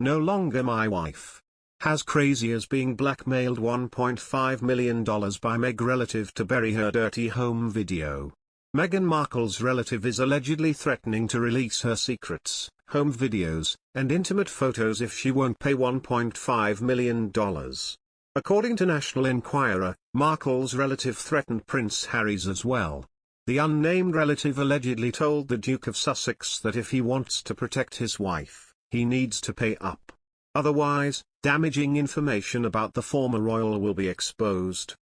no longer my wife. As crazy as being blackmailed $1.5 million by Meg relative to bury her dirty home video. Meghan Markle's relative is allegedly threatening to release her secrets, home videos, and intimate photos if she won't pay $1.5 million. According to National Enquirer, Markle's relative threatened Prince Harry's as well. The unnamed relative allegedly told the Duke of Sussex that if he wants to protect his wife, he needs to pay up. Otherwise, damaging information about the former royal will be exposed.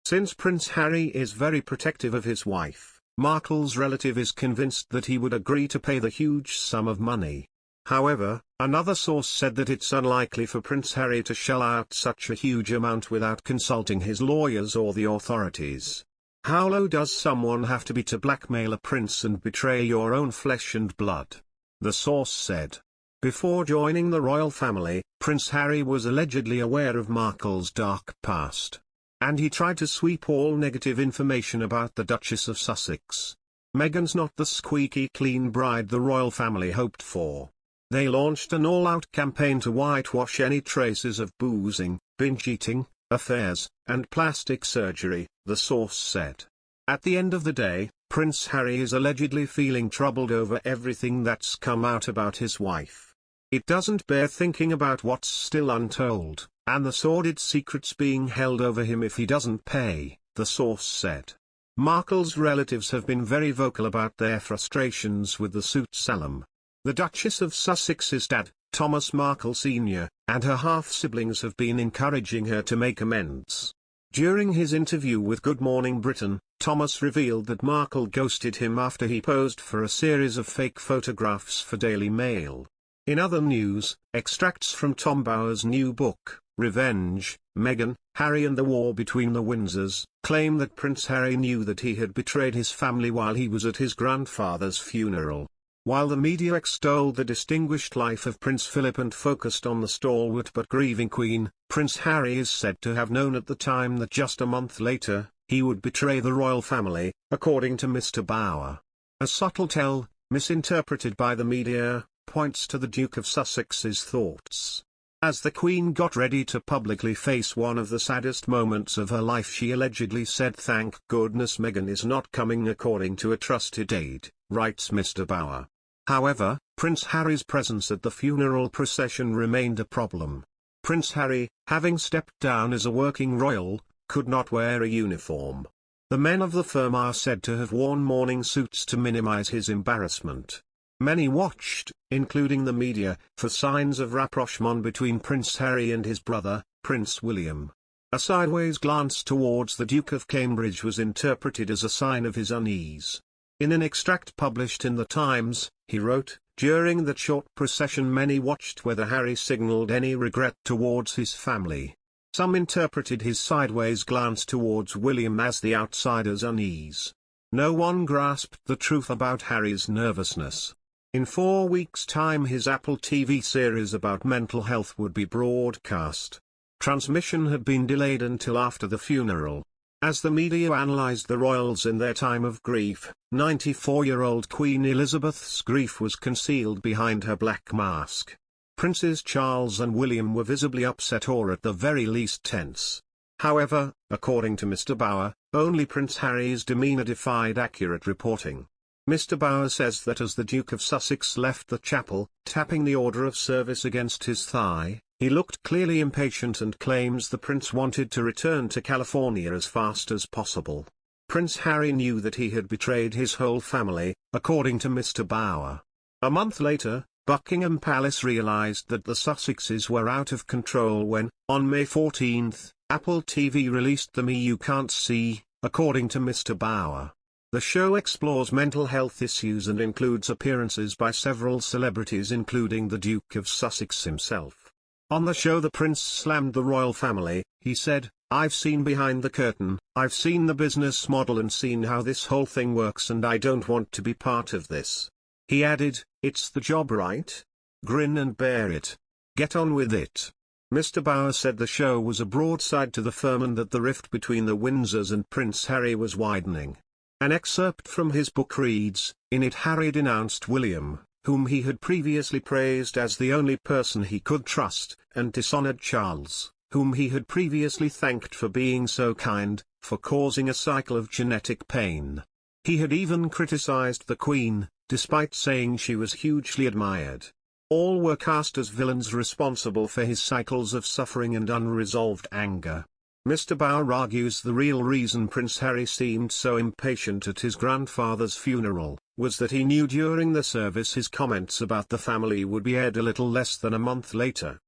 Since Prince Harry is very protective of his wife, Markle's relative is convinced that he would agree to pay the huge sum of money. However, another source said that it's unlikely for Prince Harry to shell out such a huge amount without consulting his lawyers or the authorities. How low does someone have to be to blackmail a prince and betray your own flesh and blood? The source said. Before joining the royal family, Prince Harry was allegedly aware of Markle's dark past. And he tried to sweep all negative information about the Duchess of Sussex. Meghan's not the squeaky clean bride the royal family hoped for. They launched an all-out campaign to whitewash any traces of boozing, binge eating, affairs, and plastic surgery, the source said. At the end of the day, Prince Harry is allegedly feeling troubled over everything that's come out about his wife. It doesn't bear thinking about what's still untold, and the sordid secrets being held over him if he doesn't pay, the source said. Markle's relatives have been very vocal about their frustrations with the suit Salem. The Duchess of Sussex's dad, Thomas Markle Sr., and her half-siblings have been encouraging her to make amends. During his interview with Good Morning Britain, Thomas revealed that Markle ghosted him after he posed for a series of fake photographs for Daily Mail. In other news, extracts from Tom Bower's new book, Revenge, Meghan, Harry and the War Between the Windsors, claim that Prince Harry knew that he had betrayed his family while he was at his grandfather's funeral. While the media extolled the distinguished life of Prince Philip and focused on the stalwart but grieving Queen, Prince Harry is said to have known at the time that just a month later, he would betray the royal family, according to Mr. Bower. A subtle tell, misinterpreted by the media, points to the Duke of Sussex's thoughts. As the Queen got ready to publicly face one of the saddest moments of her life, she allegedly said, "Thank goodness Meghan is not coming," according to a trusted aide, writes Mr. Bower. However, Prince Harry's presence at the funeral procession remained a problem. Prince Harry, having stepped down as a working royal, could not wear a uniform. The men of the firm are said to have worn mourning suits to minimize his embarrassment. Many watched, including the media, for signs of rapprochement between Prince Harry and his brother, Prince William. A sideways glance towards the Duke of Cambridge was interpreted as a sign of his unease. In an extract published in The Times, he wrote, "During the short procession many watched whether Harry signalled any regret towards his family. Some interpreted his sideways glance towards William as the outsider's unease. No one grasped the truth about Harry's nervousness." In 4 weeks' time his Apple TV series about mental health would be broadcast. Transmission had been delayed until after the funeral. As the media analyzed the royals in their time of grief, 94-year-old Queen Elizabeth's grief was concealed behind her black mask. Princes Charles and William were visibly upset or at the very least tense. However, according to Mr. Bower, only Prince Harry's demeanor defied accurate reporting. Mr. Bower says that as the Duke of Sussex left the chapel, tapping the order of service against his thigh, he looked clearly impatient and claims the prince wanted to return to California as fast as possible. Prince Harry knew that he had betrayed his whole family, according to Mr. Bower. A month later, Buckingham Palace realized that the Sussexes were out of control when, on May 14, Apple TV released The Me You Can't See, according to Mr. Bower. The show explores mental health issues and includes appearances by several celebrities including the Duke of Sussex himself. On the show the prince slammed the royal family. He said, "I've seen behind the curtain, I've seen the business model and seen how this whole thing works, and I don't want to be part of this." He added, "It's the job, right? Grin and bear it. Get on with it." Mr. Bower said the show was a broadside to the firm and that the rift between the Windsors and Prince Harry was widening. An excerpt from his book reads, "In it Harry denounced William, whom he had previously praised as the only person he could trust, and dishonored Charles, whom he had previously thanked for being so kind, for causing a cycle of genetic pain. He had even criticized the Queen, despite saying she was hugely admired. All were cast as villains responsible for his cycles of suffering and unresolved anger. Mr. Bauer argues the real reason Prince Harry seemed so impatient at his grandfather's funeral, was that he knew during the service his comments about the family would be aired a little less than a month later.